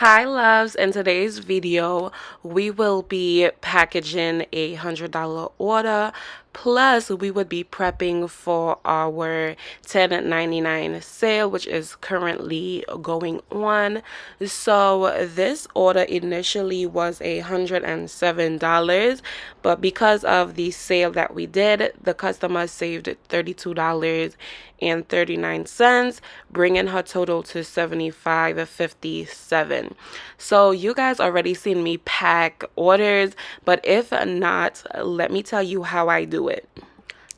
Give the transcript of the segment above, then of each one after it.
Hi loves, in today's video we will be packaging a $100 order, plus we would be prepping for our 10.99 sale, which is currently going on. So this order initially was $107, but because of the sale that we did, the customer saved $32.39, bringing her total to $75.57. So you guys already seen me pack orders, but if not, let me tell you how I do it.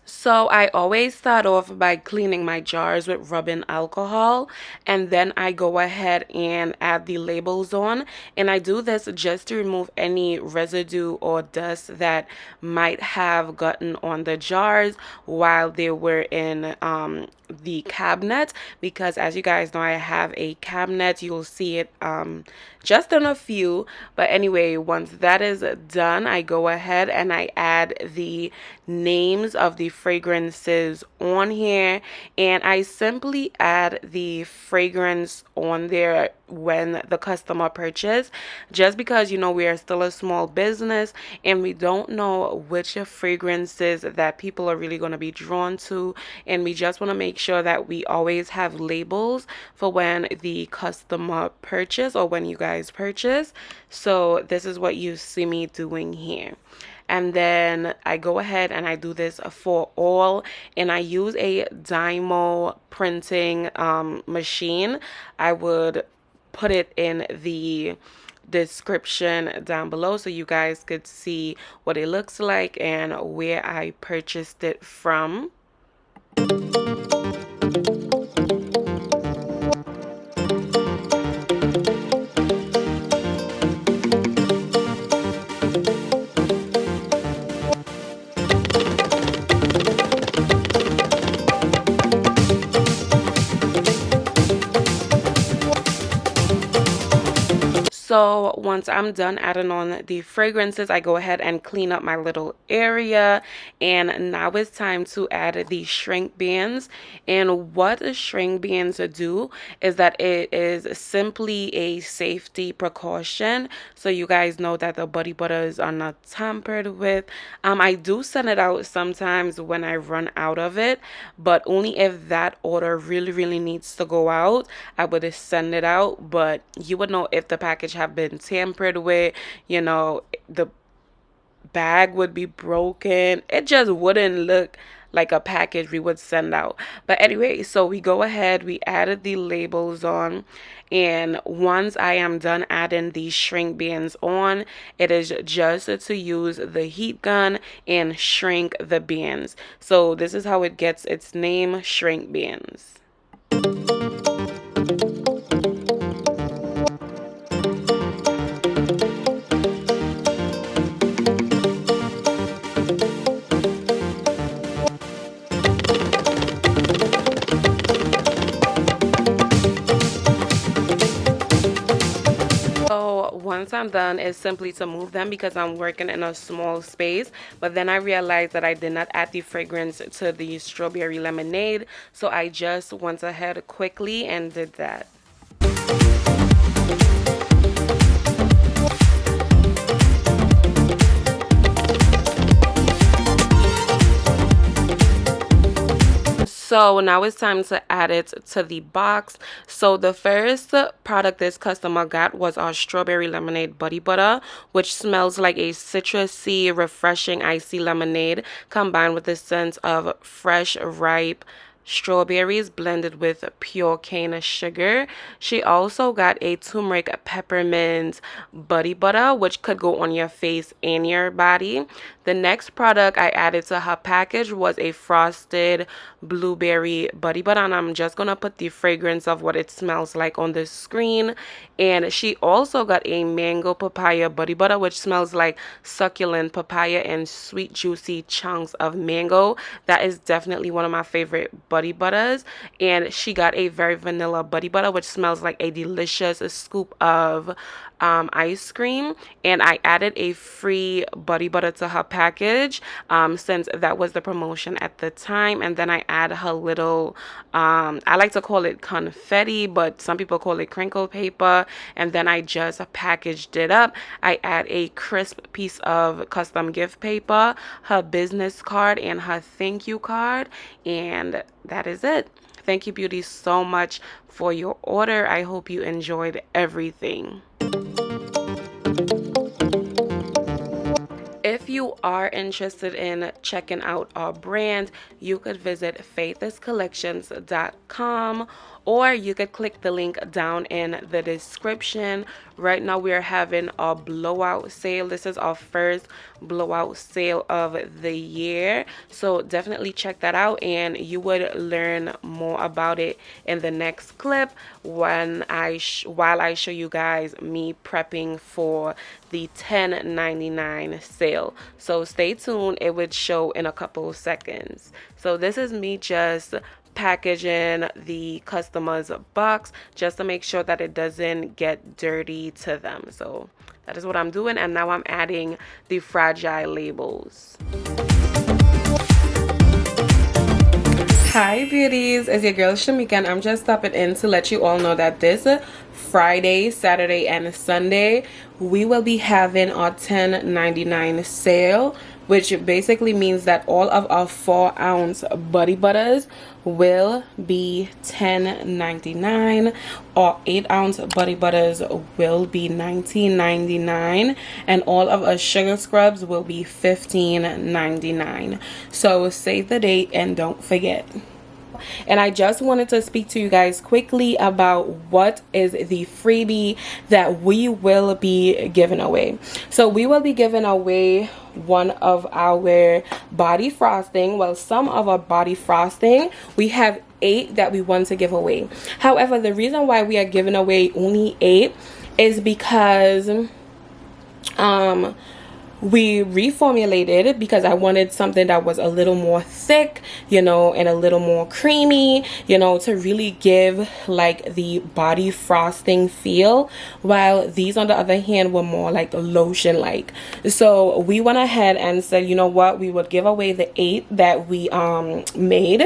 So I always start off by cleaning my jars with rubbing alcohol, and then I go ahead and add the labels on, and I do this just to remove any residue or dust that might have gotten on the jars while they were in the cabinet, because as you guys know, I have a cabinet. You'll see it just in a few, but anyway, once that is done, I go ahead and I add the names of the fragrances on here, and I simply add the fragrance on there when the customer purchase, just because we are still a small business and we don't know which fragrances that people are really going to be drawn to, and we just want to make sure that we always have labels for when the customer purchase or when you guys purchase. So this is what you see me doing here. And then I go ahead and I do this for all, and I use a Dymo printing machine. I would put it in the description down below so you guys could see what it looks like and where I purchased it from. So once I'm done adding on the fragrances, I go ahead and clean up my little area, and now it's time to add the shrink bands. And what the shrink bands do is that it is simply a safety precaution, so you guys know that the body butters are not tampered with. I do send it out sometimes when I run out of it, but only if that order really needs to go out, I would send it out. But you would know if the package have been tampered with, the bag would be broken. It just wouldn't look like a package we would send out. But anyway, so we go ahead, we added the labels on, and once I am done adding these shrink bands on, it is just to use the heat gun and shrink the bands. So this is how it gets its name, shrink bands. Once I'm done, it's simply to move them because I'm working in a small space. But then I realized that I did not add the fragrance to the strawberry lemonade, so I just went ahead quickly and did that. So now it's time to add it to the box. So the first product this customer got was our strawberry lemonade body butter, which smells like a citrusy, refreshing, icy lemonade combined with the scent of fresh, ripe strawberries blended with pure cane sugar. She also got a turmeric peppermint body butter, which could go on your face and your body. The next product I added to her package was a frosted blueberry body butter, and I'm just gonna put the fragrance of what it smells like on the screen. And she also got a mango papaya body butter, which smells like succulent papaya and sweet juicy chunks of mango. That is definitely one of my favorite buddy butters, and she got a very vanilla buddy butter, which smells like a delicious scoop of ice cream. And I added a free buddy butter to her package, since that was the promotion at the time. And then I add her little, I like to call it confetti, but some people call it crinkle paper. And then I just packaged it up. I add a crisp piece of custom gift paper, her business card, and her thank you card, and that is it. Thank you, Beauty, so much for your order. I hope you enjoyed everything. If you are interested in checking out our brand, you could visit faithslipcollections.com, or you could click the link down in the description. Right now we are having a blowout sale. This is our first blowout sale of the year, so definitely check that out, and you would learn more about it in the next clip when while I show you guys me prepping for the $10.99 sale. So stay tuned, it would show in a couple of seconds. So this is me just packaging the customer's box just to make sure that it doesn't get dirty to them. So that is what I'm doing, and now I'm adding the fragile labels. Hi beauties, it's your girl Shemika, and I'm just stopping in to let you all know that this Friday, Saturday, and Sunday we will be having our $10.99 sale, which basically means that all of our 4-ounce buddy butters will be $10.99. Our 8-ounce buddy butters will be $19.99, and all of our sugar scrubs will be $15.99. So save the date and don't forget. And I just wanted to speak to you guys quickly about what is the freebie that we will be giving away. So we will be giving away one of our body frosting. Well, some of our body frosting. We have 8 that we want to give away. However, the reason why we are giving away only 8 is because we reformulated because I wanted something that was a little more thick, you know, and a little more creamy, you know, to really give like the body frosting feel, while these on the other hand were more like lotion like. So we went ahead and said, you know what, we would give away the 8 that we made,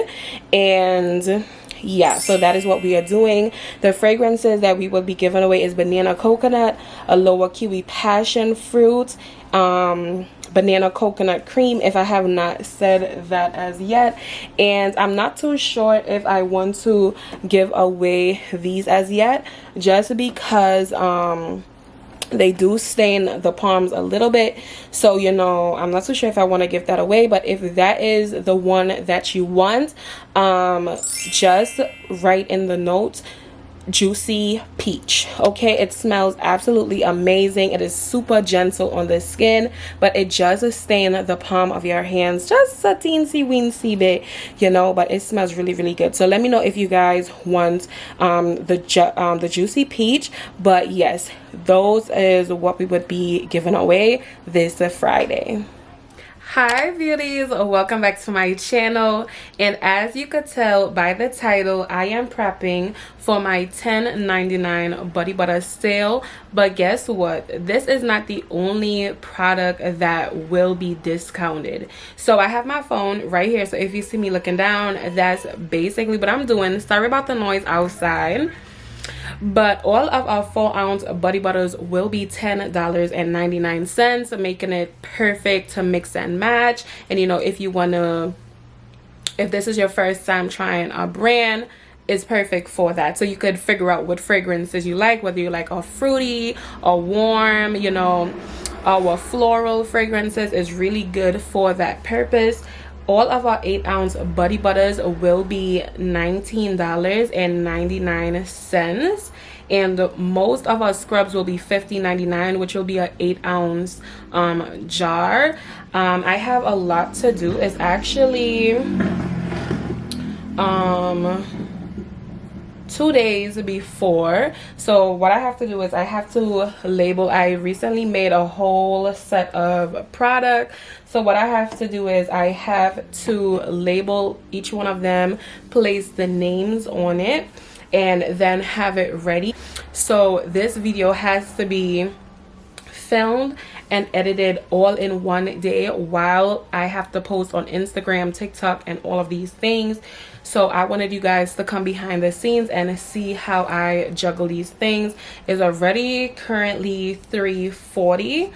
and yeah, so that is what we are doing. The fragrances that we will be giving away is banana coconut, a lower kiwi passion fruit, banana coconut cream, if I have not said that as yet, and I'm not too sure if I want to give away these as yet, just because they do stain the palms a little bit. So, you know, I'm not so sure if I want to give that away. But if that is the one that you want, just write in the notes juicy peach. Okay, it smells absolutely amazing. It is super gentle on the skin, but it does stain the palm of your hands just a teensy weensy bit, you know, but it smells really, really good. So let me know if you guys want the juicy peach. But yes, those is what we would be giving away this Friday. Hi beauties, welcome back to my channel, and as you could tell by the title, I am prepping for my $10.99 body butter sale. But guess what, this is not the only product that will be discounted. So I have my phone right here, so if you see me looking down, that's basically what I'm doing. Sorry about the noise outside. But all of our 4-ounce body butters will be $10.99, making it perfect to mix and match. And you know, if this is your first time trying our brand, it's perfect for that. So you could figure out what fragrances you like, whether you like a fruity or warm, you know, our floral fragrances is really good for that purpose. All of our 8-ounce body butters will be $19.99, and most of our scrubs will be $15.99, which will be an 8-ounce jar. I have a lot to do. It's actually 2 days before. So what I have to do is I have to label. I recently made a whole set of product, so what I have to do is I have to label each one of them, place the names on it, and then have it ready. So this video has to be filmed and edited all in one day while I have to post on Instagram, TikTok, and all of these things. So I wanted you guys to come behind the scenes and see how I juggle these things. It's already currently 3:40.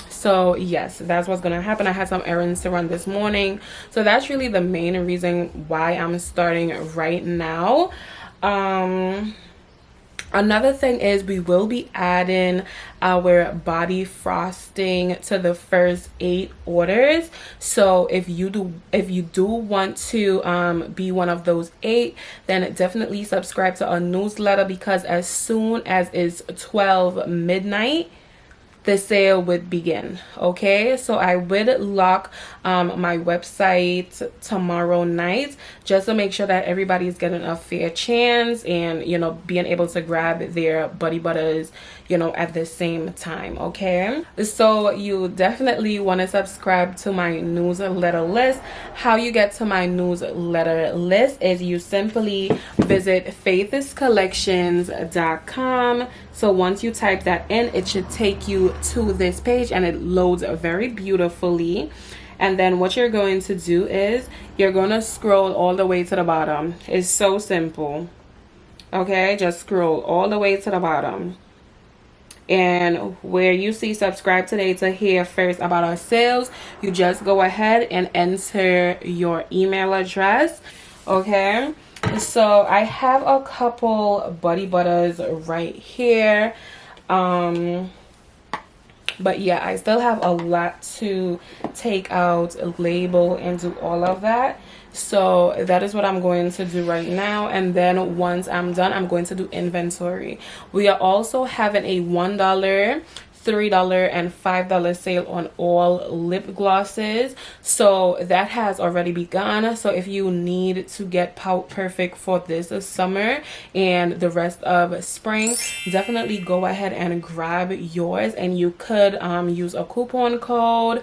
So yes, that's what's gonna happen. I had some errands to run this morning, so that's really the main reason why I'm starting right now. Another thing is we will be adding our body frosting to the first 8 orders. So if you do want to be one of those 8, then definitely subscribe to our newsletter, because as soon as it's 12 midnight, the sale would begin. Okay, so I would lock my website tomorrow night, just to make sure that everybody's getting a fair chance and, you know, being able to grab their buddy butters, you know, at the same time. Okay, so you definitely want to subscribe to my newsletter list. How you get to my newsletter list is you simply visit faithslipcollections.com. So once you type that in, it should take you to this page, and it loads very beautifully. And then what you're going to do is you're going to scroll all the way to the bottom. It's so simple. Okay, just scroll all the way to the bottom, and where you see subscribe today to hear first about our sales, you just go ahead and enter your email address. Okay, so I have a couple buddy butters right here, but yeah, I still have a lot to take out, label, and do all of that. So that is what I'm going to do right now, and then once I'm done, I'm going to do inventory. We are also having a $1, $3, and $5 sale on all lip glosses, so that has already begun. So if you need to get pout perfect for this summer and the rest of spring, definitely go ahead and grab yours, and you could use a coupon code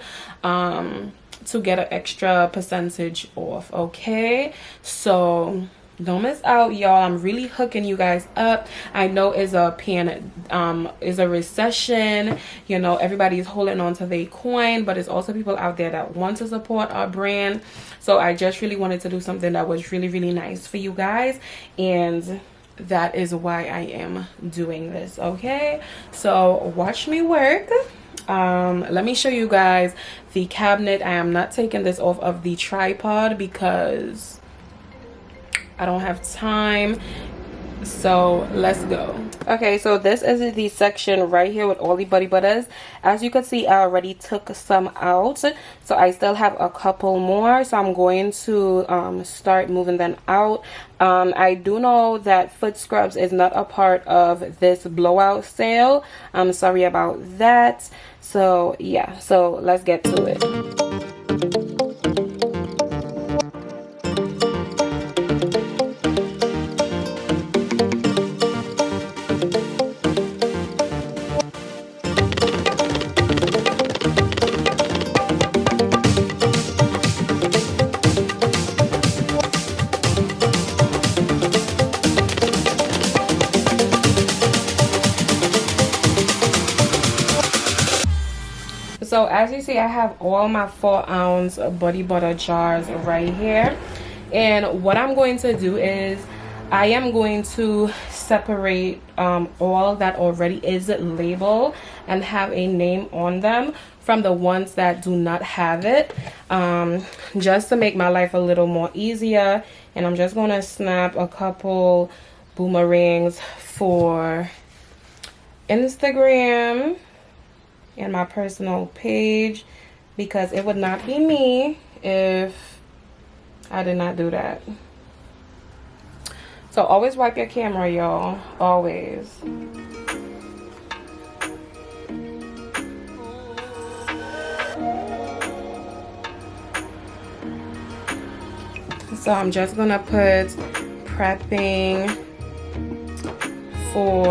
to get an extra percentage off. Okay, so don't miss out, y'all. I'm really hooking you guys up. I know it's a recession, you know, everybody's holding on to their coin, but it's also people out there that want to support our brand. So I just really wanted to do something that was really, really nice for you guys, and that is why I am doing this. Okay, so watch me work. Let me show you guys the cabinet. I am not taking this off of the tripod because I don't have time. So let's go. Okay, so this is the section right here with all the buddy butters. As you can see, I already took some out, so I still have a couple more, so I'm going to start moving them out. I do know that foot scrubs is not a part of this blowout sale. I'm sorry about that. So yeah, so let's get to it. So as you see, I have all my 4-ounce buddy butter jars right here, and what I'm going to do is I am going to separate all that already is labeled and have a name on them from the ones that do not have it, just to make my life a little more easier. And I'm just going to snap a couple boomerangs for Instagram and my personal page, because it would not be me if I did not do that. So always wipe your camera, y'all, always. So I'm just gonna put prepping for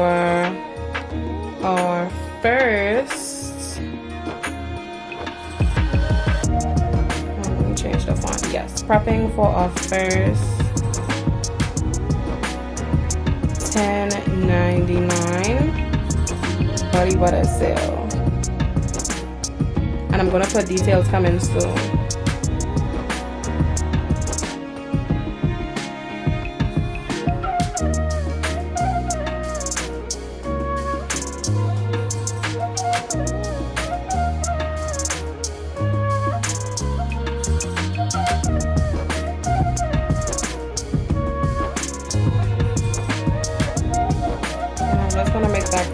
our first, let me change the font. Yes, prepping for our first 10.99 body butter sale, and I'm gonna put details coming soon.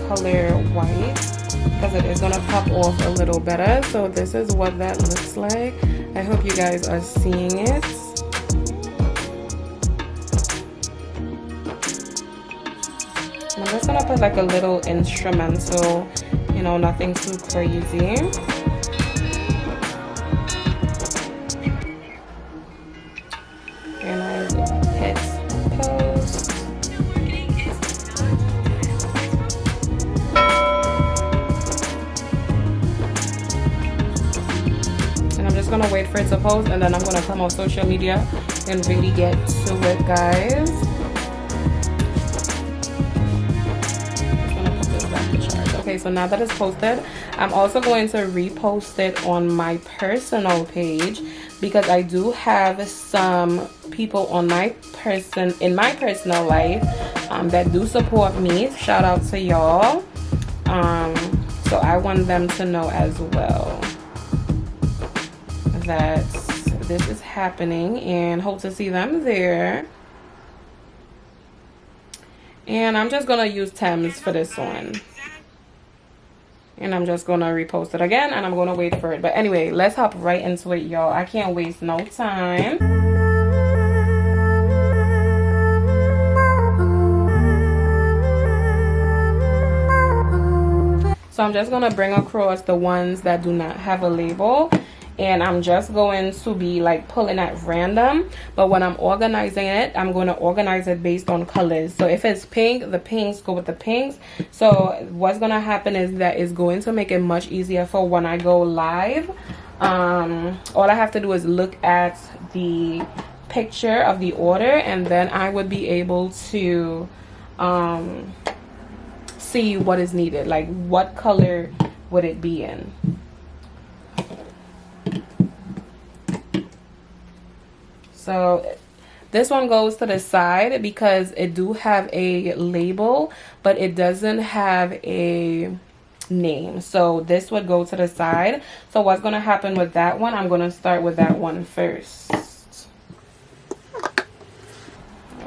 Color white because it is going to pop off a little better. So this is what that looks like. I hope you guys are seeing it. And I'm just going to put like a little instrumental, you know, nothing too crazy. And I hit post. Gonna wait for it to post, and then I'm gonna come on social media and really get to it, guys. Just gonna put this back to charge. Okay, so now that it's posted, I'm also going to repost it on my personal page because I do have some people on my in my personal life that do support me. Shout out to y'all. So I want them to know as well that this is happening, and hope to see them there. And I'm just gonna use Thames for this one, and I'm just gonna repost it again, and I'm gonna wait for it. But anyway, let's hop right into it, y'all. I can't waste no time. So I'm just gonna bring across the ones that do not have a label, and I'm just going to be like pulling at random. But when I'm organizing it, I'm going to organize it based on colors. So if it's pink, the pinks go with the pinks. So what's going to happen is that it's going to make it much easier for when I go live. All I have to do is look at the picture of the order, and then I would be able to see what is needed, like what color would it be in. So this one goes to the side because it do have a label, but it doesn't have a name. So this would go to the side. So what's going to happen with that one, I'm going to start with that one first.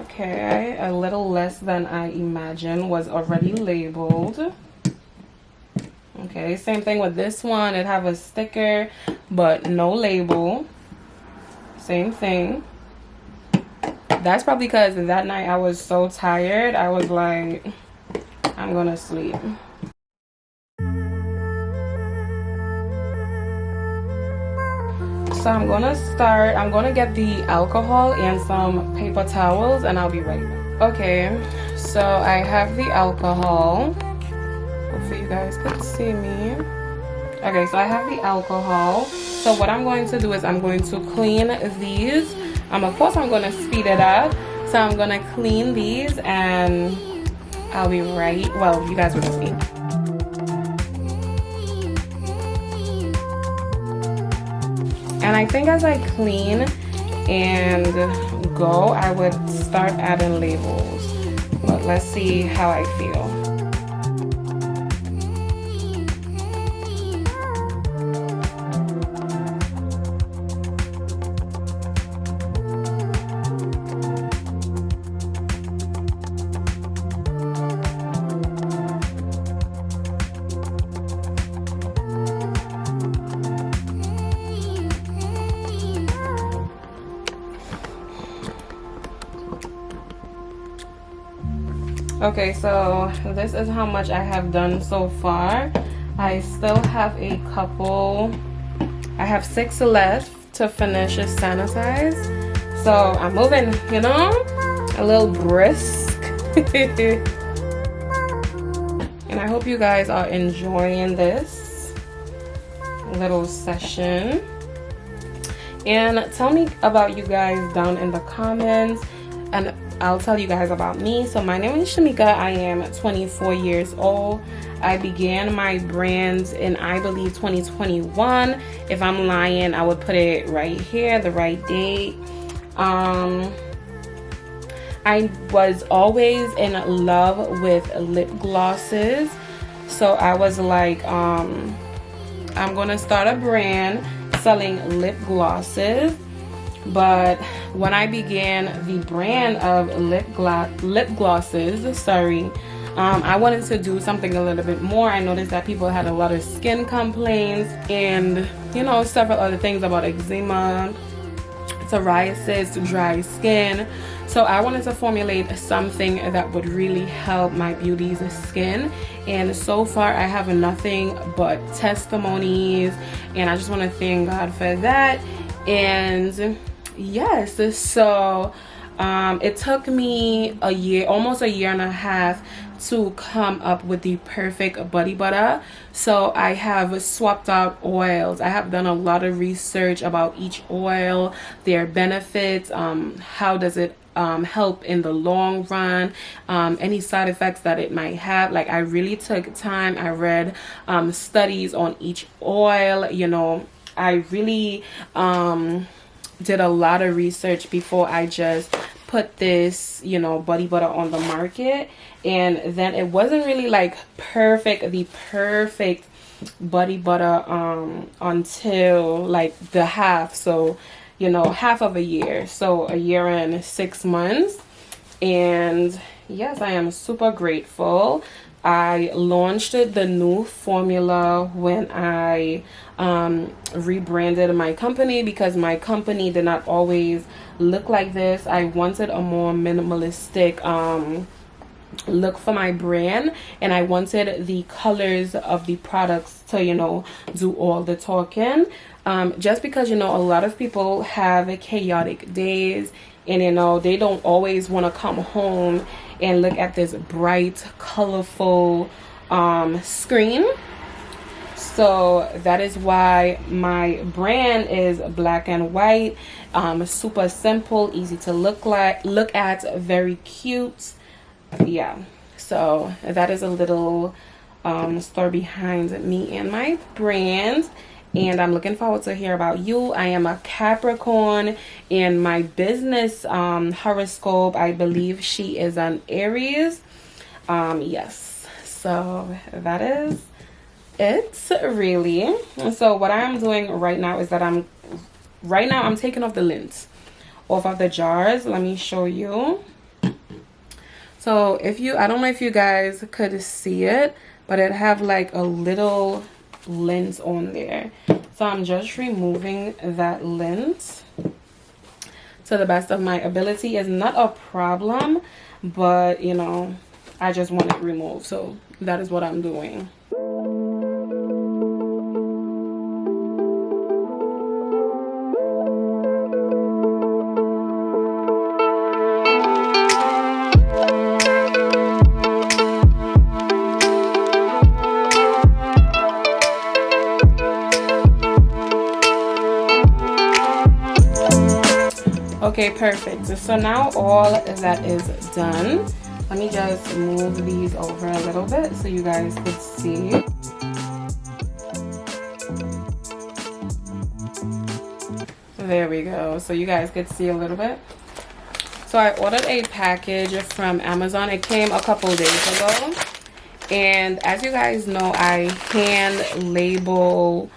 Okay, a little less than I imagined was already labeled. Okay, same thing with this one. It have a sticker, but no label. Same thing. That's probably because that night I was so tired. I was like, I'm gonna sleep. So I'm gonna get the alcohol and some paper towels, and I'll be right back. Okay, so I have the alcohol. Hopefully you guys can see me. Okay, so I have the alcohol. So what I'm going to do is I'm going to clean these. Of course I'm going to speed it up. So I'm going to clean these, and I'll be right, well, you guys will see. And I think as I clean and go, I would start adding labels. But let's see how I feel. Okay, so this is how much I have done so far. I still have a couple. I have 6 left to finish sanitize. So I'm moving, you know? a little brisk. And I hope you guys are enjoying this little session. And tell me about you guys down in the comments, and I'll tell you guys about me. So my name is Shemika. I am 24 years old. I began my brand in, I believe, 2021. If I'm lying, I would put it right here, the right date. I was always in love with lip glosses. So I was like, I'm gonna start a brand selling lip glosses. But when I began the brand of lip glosses, I wanted to do something a little bit more. I noticed that people had a lot of skin complaints and, you know, several other things about eczema, psoriasis, dry skin. So I wanted to formulate something that would really help my beauty's skin. And so far I have nothing but testimonies, and I just want to thank God for that. And yes, so it took me a year, almost a year and a half, to come up with the perfect body butter. So I have swapped out oils. I have done a lot of research about each oil, their benefits, how does it help in the long run, any side effects that it might have. Like, I really took time. I read studies on each oil. You know, I really did a lot of research before I just put this, you know, body butter on the market. And then it wasn't really like the perfect body butter until like the half, so, you know, half of a year, so a year and 6 months. And yes, I am super grateful. I launched the new formula when I rebranded my company, because my company did not always look like this. I wanted a more minimalistic look for my brand, and I wanted the colors of the products to, you know, do all the talking. Just because, you know, a lot of people have chaotic days, and, you know, they don't always want to come home and look at this bright, colorful screen. So that is why my brand is black and white, super simple, easy to look at, very cute. Yeah, so that is a little story behind me and my brand. And I'm looking forward to hear about you. I am a Capricorn. In my business horoscope, I believe she is an Aries. Yes, so that is it, really. So what I'm doing right now is that I'm taking off the lids off of the jars. Let me show you. So I don't know if you guys could see it, but it have like a little lens on there. So I'm just removing that lens to the best of my ability. It's not a problem, but, you know, I just want it removed. So that is what I'm doing. Okay, perfect. So now all that is done. Let me just move these over a little bit so you guys could see. There we go. So you guys could see a little bit. So I ordered a package from Amazon. It came a couple days ago. And as you guys know, I hand label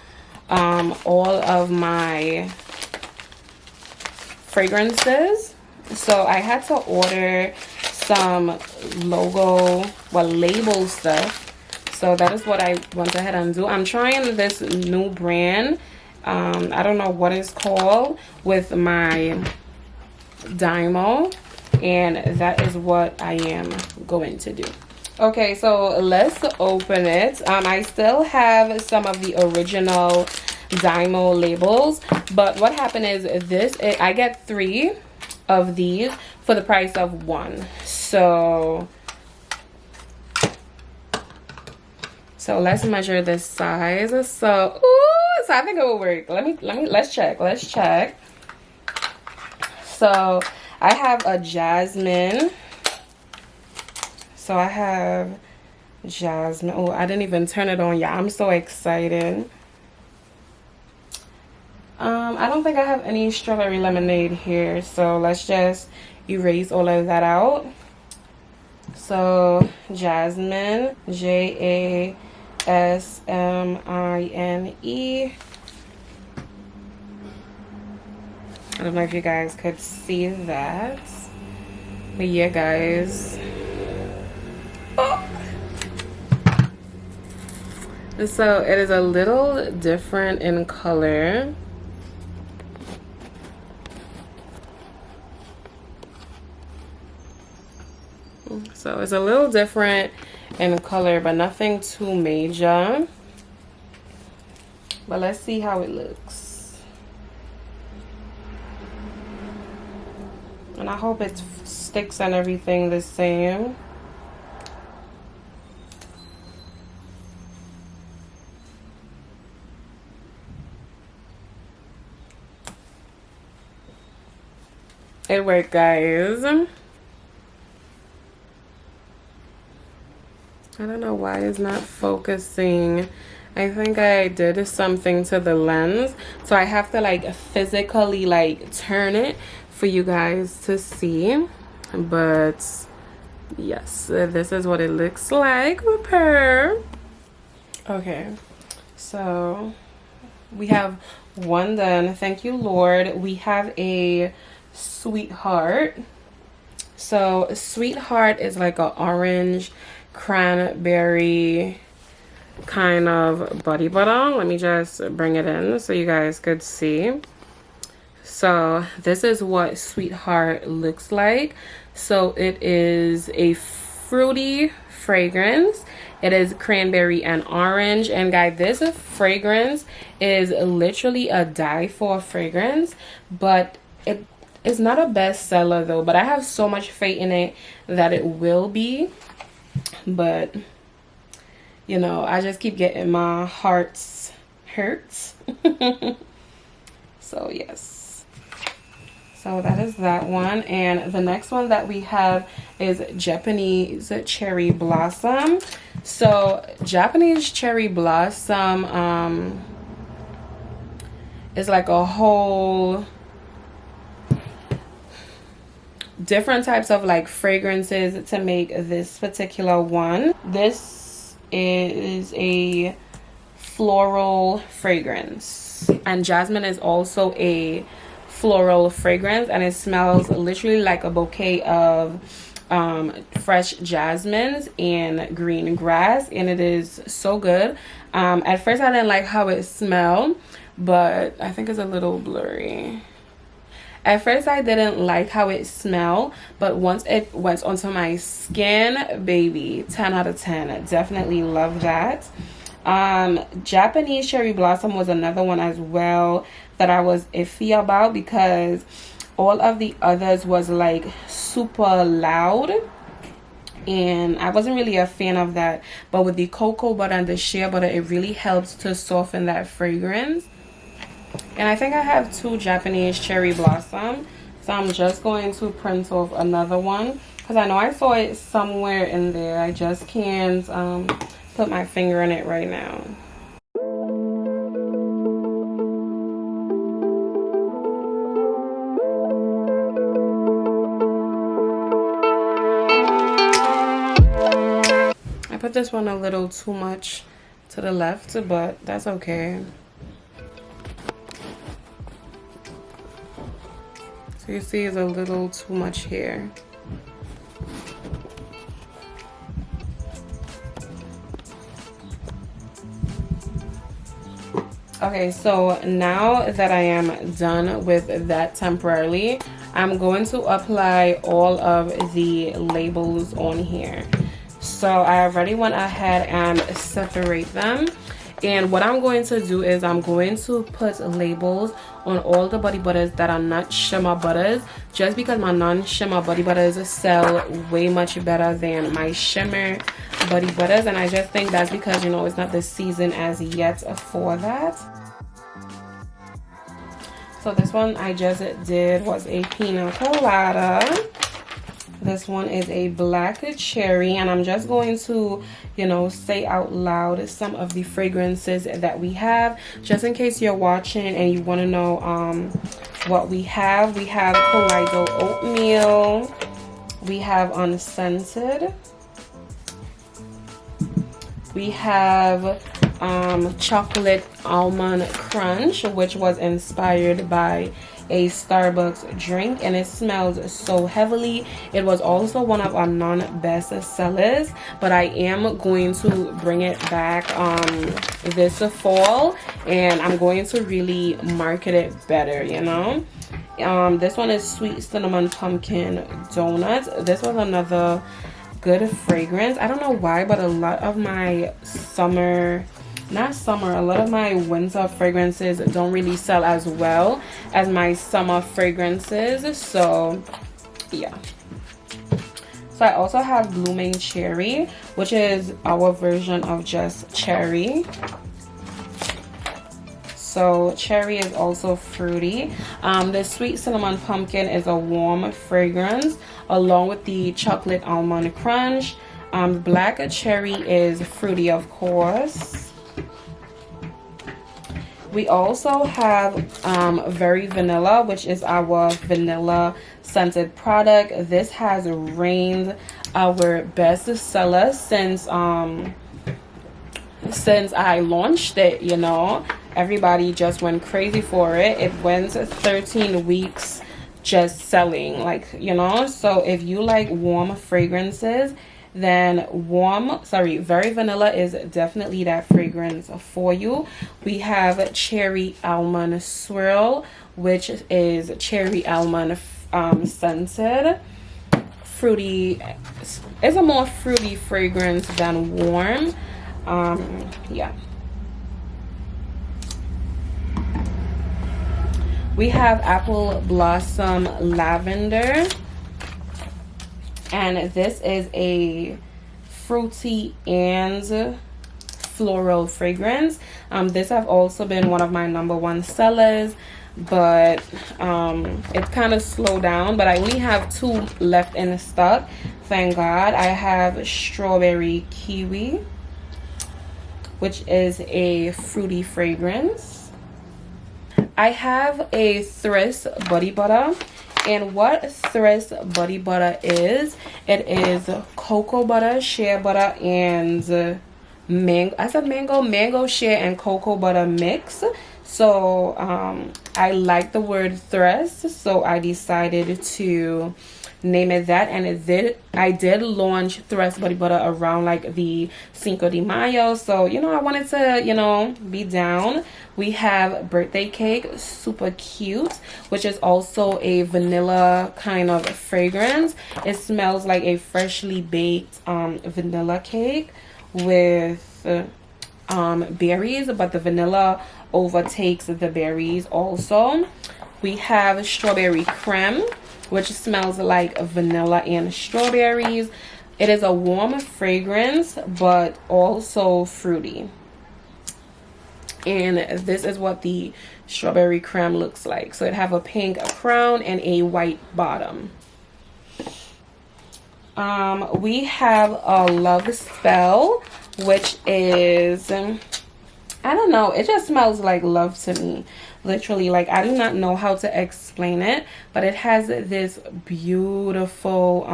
all of my fragrances. So I had to order some label stuff. So that is what I went ahead and do. I'm trying this new brand. I don't know what it's called, with my Dymo, and that is what I am going to do. Okay, so let's open it. I still have some of the original Dymo labels, but what happened is I get 3 of these for the price of one. So let's measure this size. So I think it will work. Let's check. So I have a jasmine. So I have jasmine. Oh, I didn't even turn it on yet. I'm so excited. I don't think I have any strawberry lemonade here, so let's just erase all of that out. So jasmine, Jasmine. I don't know if you guys could see that, but yeah, guys. Oh. So it is a little different in color. So it's a little different in color, but nothing too major. But let's see how it looks. And I hope it sticks and everything the same. It worked, guys. I don't know why it's not focusing. I think I did something to the lens, so I have to like physically like turn it for you guys to see. But yes, this is what it looks like with her. Okay, so we have one done. Thank you, Lord. We have a sweetheart. So sweetheart is like an orange cranberry kind of body butter. Let me just bring it in so you guys could see. So this is what sweetheart looks like. So it is a fruity fragrance. It is cranberry and orange, and guys, this fragrance is literally a die for fragrance, but it is not a bestseller though. But I have so much faith in it that it will be. But you know, I just keep getting my heart's hurts. So yes, so that is that one. And the next one that we have is Japanese cherry blossom. So Japanese cherry blossom is like a whole different types of like fragrances to make this particular one. This is a floral fragrance, and jasmine is also a floral fragrance, and it smells literally like a bouquet of fresh jasmines and green grass, and it is so good. At first I didn't like how it smelled, but I think it's a little blurry. At first I didn't like how it smelled, but once it went onto my skin, baby, 10 out of 10. Definitely love that. Japanese cherry blossom was another one as well that I was iffy about, because all of the others was like super loud, and I wasn't really a fan of that. But with the cocoa butter and the shea butter, it really helps to soften that fragrance. And I think I have 2 Japanese cherry blossom, so I'm just going to print off another one, because I know I saw it somewhere in there. I just can't put my finger on it right now. I put this one a little too much to the left, but that's okay. So you see it's a little too much here. Okay, so now that I am done with that temporarily, I'm going to apply all of the labels on here. So I already went ahead and separate them. And what I'm going to do is I'm going to put labels on all the body butters that are not shimmer butters, just because my non-shimmer body butters sell way much better than my shimmer body butters. And I just think that's because, you know, it's not the season as yet for that. So this one I just did was a pina colada. This one is a black cherry, and I'm just going to, you know, say out loud some of the fragrances that we have, just in case you're watching and you want to know what we have. We have Kaleido Oatmeal, we have Unscented, we have Chocolate Almond Crunch, which was inspired by a Starbucks drink, and it smells so heavily. It was also one of our non-best sellers, but I am going to bring it back this fall, and I'm going to really market it better, you know. This one is Sweet Cinnamon Pumpkin Donut. This was another good fragrance. I don't know why, but a lot of my a lot of my winter fragrances don't really sell as well as my summer fragrances. So yeah. So I also have Blooming Cherry, which is our version of just cherry. So cherry is also fruity. The Sweet Cinnamon Pumpkin is a warm fragrance, along with the Chocolate Almond Crunch. Black cherry is fruity, of course. We also have Very Vanilla, which is our vanilla scented product. This has reigned our best seller since I launched it, you know. Everybody just went crazy for it. It went 13 weeks just selling, like, you know. So if you like warm fragrances, then Very Vanilla is definitely that fragrance for you. We have Cherry Almond Swirl, which is cherry almond scented. Fruity. It's a more fruity fragrance than warm. Yeah. We have Apple Blossom Lavender, and this is a fruity and floral fragrance. This have also been one of my #1 sellers, but it's kind of slowed down. But I only have 2 left in stock, thank God. I have Strawberry Kiwi, which is a fruity fragrance. I have a Thriss body butter, and what Thriss body butter is, it is cocoa butter, shea butter, and mango, shea, and cocoa butter mix. So I like the word Thriss, so I decided to name it that. And I did launch Thriss body butter around like the Cinco de Mayo, so you know, I wanted to, you know, be down. We have Birthday Cake, super cute, which is also a vanilla kind of fragrance. It smells like a freshly baked vanilla cake with berries, but the vanilla overtakes the berries also. We have Strawberry Creme, which smells like vanilla and strawberries. It is a warm fragrance, but also fruity. And this is what the Strawberry Creme looks like. So it have a pink crown and a white bottom. We have a Love Spell, which is, I don't know, it just smells like love to me. Literally, like, I do not know how to explain it, but it has this beautiful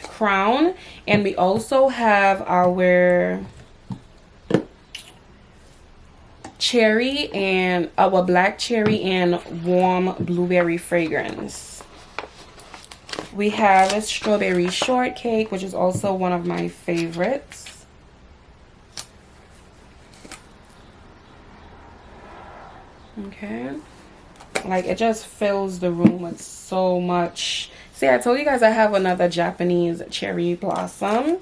crown. And we also have our cherry and our black cherry and warm blueberry fragrance. We have a Strawberry Shortcake, which is also one of my favorites. Okay, like, it just fills the room with so much. See, I told you guys I have another Japanese cherry blossom.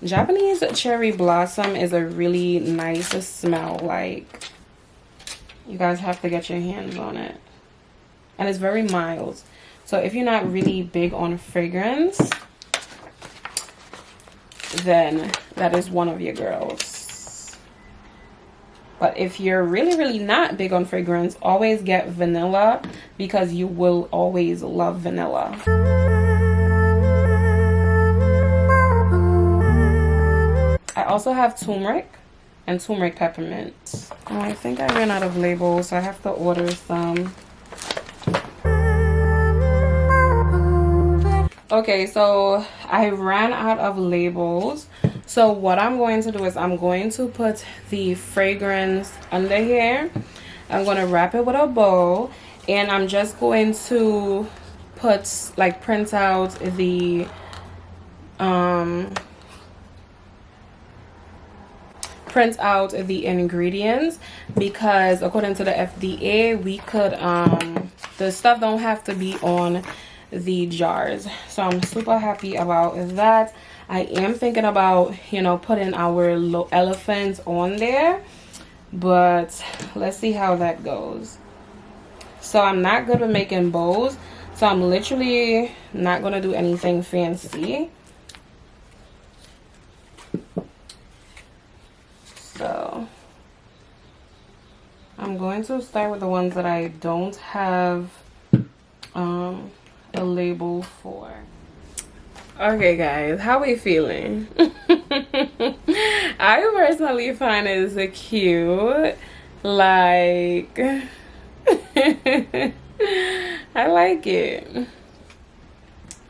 Japanese cherry blossom is a really nice smell. Like, you guys have to get your hands on it. And it's very mild. So if you're not really big on fragrance, then that is one of your girls. But if you're really, really not big on fragrance, always get vanilla, because you will always love vanilla. I also have turmeric and turmeric peppermint. Oh, I think I ran out of labels, so I have to order some. Okay, so I ran out of labels. So what I'm going to do is I'm going to put the fragrance under here. I'm going to wrap it with a bow, and I'm just going to put, like, print out the ingredients, because according to the FDA, we could the stuff don't have to be on the jars. So I'm super happy about that. I am thinking about, you know, putting our elephants on there, but let's see how that goes. So I'm not good with making bows, so I'm literally not gonna do anything fancy. So I'm going to start with the ones that I don't have a label for. Okay guys, how we feeling? I personally find it so cute. Like, I like it.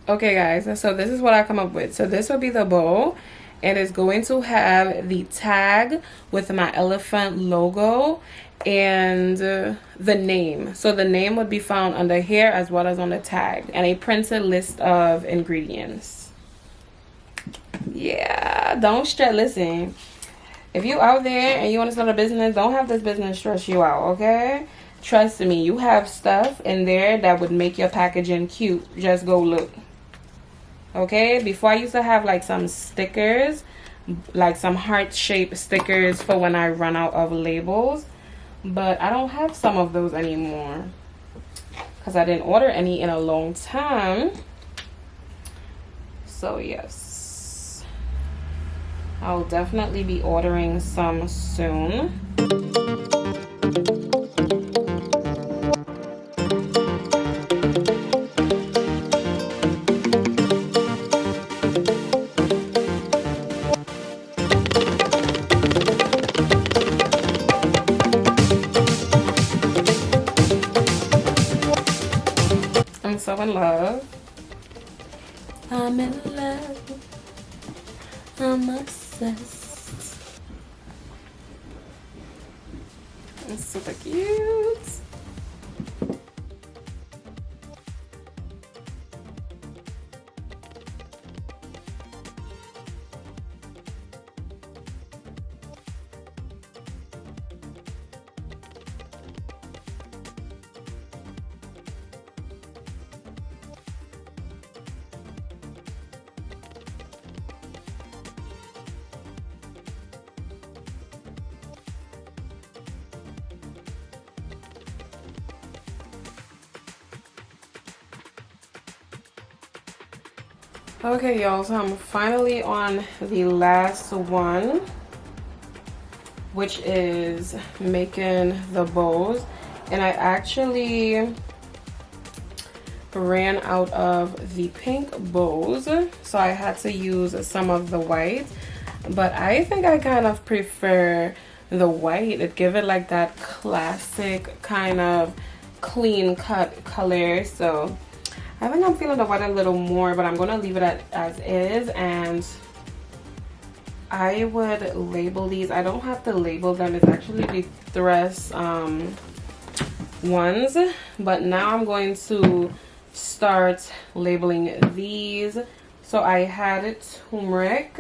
Okay guys, so this is what I come up with. So this will be the bow, and it's going to have the tag with my elephant logo and the name. So the name would be found under here as well as on the tag, and a printed list of ingredients. Yeah, don't stress. Listen, if you out there and you want to start a business, don't have this business stress you out, okay? Trust me, you have stuff in there that would make your packaging cute. Just go look. Okay, before I used to have like some stickers, like some heart-shaped stickers for when I run out of labels, but I don't have some of those anymore because I didn't order any in a long time. So yes, I'll definitely be ordering some soon. I'm so in love. I'm in love. I'm obsessed. It's super cute. Okay, y'all, so I'm finally on the last one, which is making the bows. And I actually ran out of the pink bows, so I had to use some of the white. But I think I kind of prefer the white. It gives it like that classic kind of clean cut color. So I think I'm feeling the white a little more, but I'm going to leave it as is. And I would label these. I don't have to label them. It's actually the Thress ones. But now I'm going to start labeling these. So I had turmeric.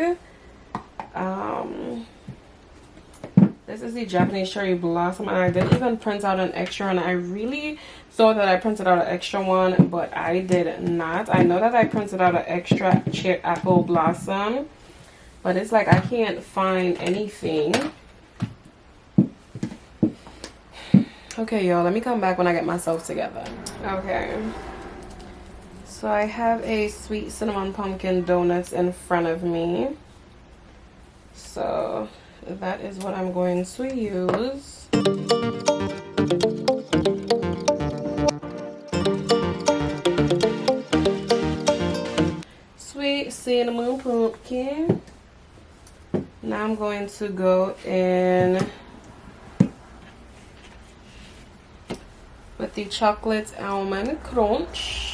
This is the Japanese cherry blossom, and I didn't even print out an extra one. I really thought that I printed out an extra one, but I did not. I know that I printed out an extra apple blossom, but it's like I can't find anything. Okay, y'all, let me come back when I get myself together. Okay. So I have a sweet cinnamon pumpkin donuts in front of me. So that is what I'm going to use. Sweet cinnamon pumpkin. Now I'm going to go in with the chocolate almond crunch.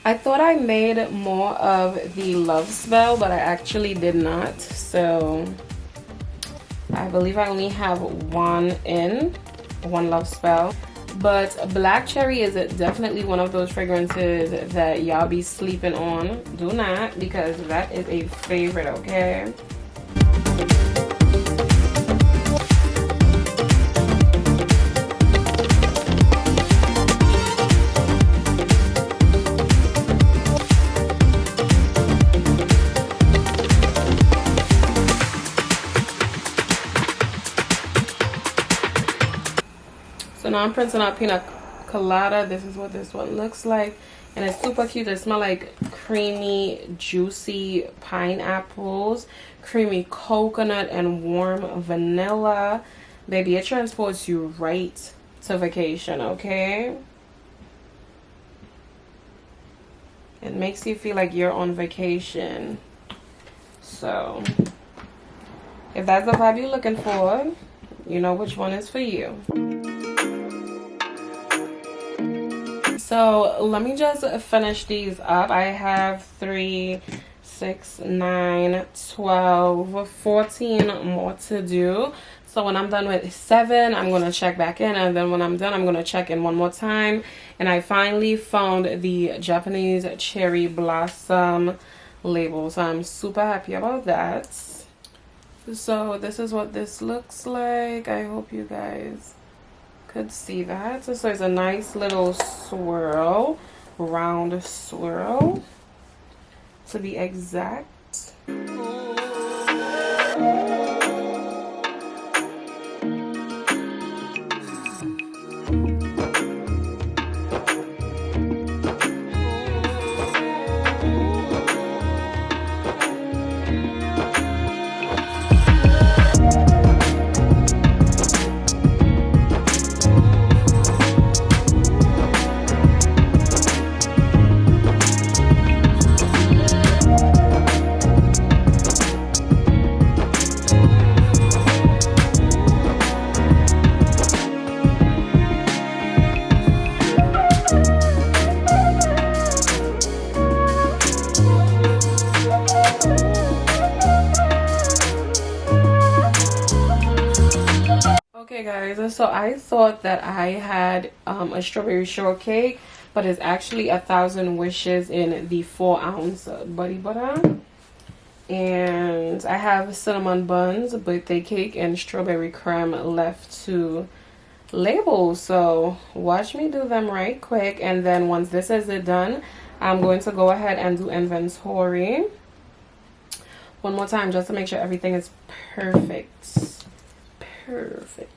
I thought I made more of the love spell, but I actually did not. So I believe I only have one love spell. But black cherry is definitely one of those fragrances that y'all be sleeping on. Do not, because that is a favorite, okay? So now I'm printing out pina colada. This is what this one looks like. And it's super cute. It smells like creamy, juicy pineapples, creamy coconut, and warm vanilla. Baby, it transports you right to vacation, okay? It makes you feel like you're on vacation. So if that's the vibe you're looking for, you know which one is for you. So let me just finish these up. I have 3, 6, 9, 12, 14 more to do. So when I'm done with 7, I'm going to check back in. And then when I'm done, I'm going to check in one more time. And I finally found the Japanese cherry blossom label. So I'm super happy about that. So this is what this looks like. I hope you guys could see that. So it's a nice little swirl, round swirl to be exact. Okay guys, so I thought that I had a strawberry shortcake, but it's actually 1,000 wishes in the 4-ounce buddy butter. And I have cinnamon buns, birthday cake, and strawberry creme left to label. So watch me do them right quick, and then once this is done, I'm going to go ahead and do inventory one more time just to make sure everything is perfect. Perfect.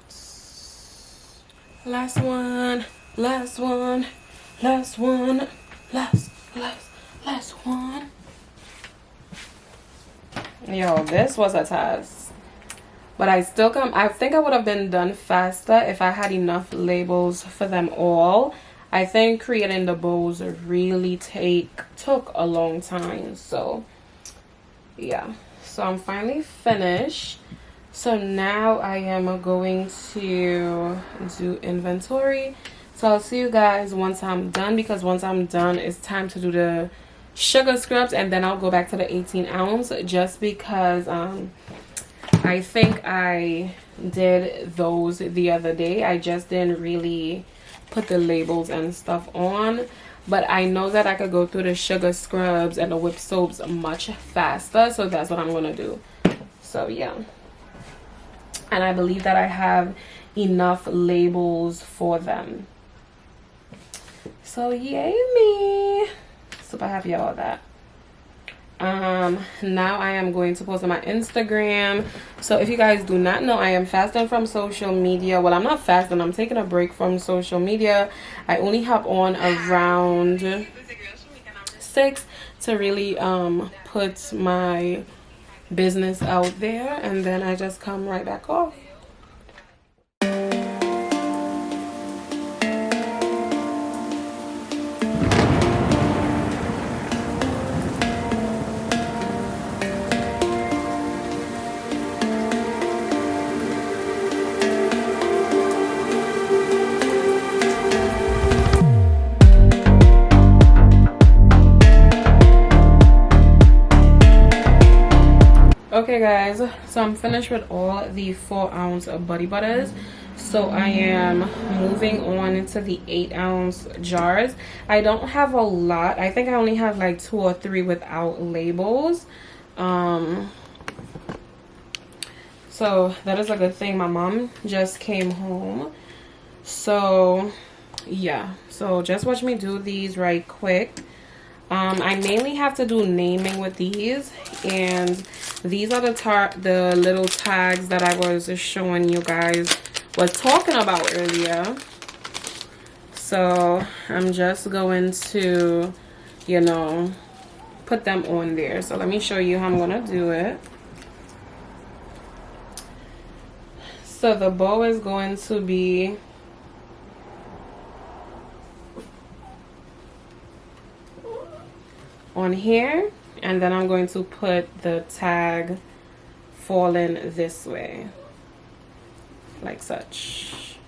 Last one, last one, last one, last one. Yo, this was a task, but I think I would have been done faster if I had enough labels for them all. I think creating the bows really took a long time. So yeah, so I'm finally finished. So now I am going to do inventory. So I'll see you guys once I'm done, because once I'm done, it's time to do the sugar scrubs, and then I'll go back to the 18-ounce just because I think I did those the other day. I just didn't really put the labels and stuff on. But I know that I could go through the sugar scrubs and the whip soaps much faster, so that's what I'm gonna do. So yeah, and I believe that I have enough labels for them. So yay me. Super happy about that. Now I am going to post on my Instagram. So if you guys do not know, I am fasting from social media. Well, I'm not fasting, I'm taking a break from social media. I only hop on around 6 to really put my business out there, and then I just come right back off. Okay guys, so I'm finished with all the 4-ounce body butters. So I am moving on into the 8-ounce jars. I don't have a lot. I think I only have like 2 or 3 without labels. So that is a good thing. My mom just came home. So yeah, so just watch me do these right quick. I mainly have to do naming with these, and these are the little tags that I was showing you guys, was talking about earlier. So I'm just going to, you know, put them on there. So let me show you how I'm gonna do it. So the bow is going to be on here, and then I'm going to put the tag falling this way, like such.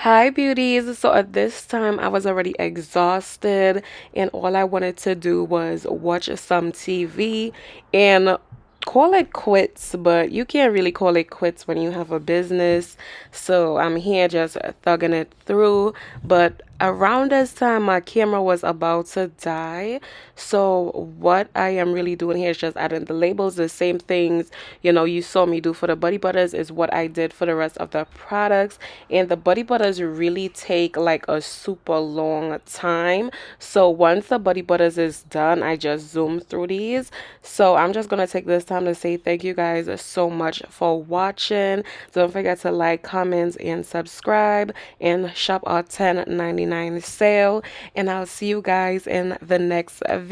Hi beauties. So at this time I was already exhausted, and all I wanted to do was watch some TV and call it quits, but you can't really call it quits when you have a business. So I'm here just thugging it through, but around this time my camera was about to die. So what I am really doing here is just adding the labels. The same things, you know, you saw me do for the body butters is what I did for the rest of the products. And the body butters really take like a super long time. So once the body butters is done, I just zoom through these. So I'm just gonna take this time to say thank you guys so much for watching. Don't forget to like, comment, and subscribe, and shop our $10.99 sale. And I'll see you guys in the next video.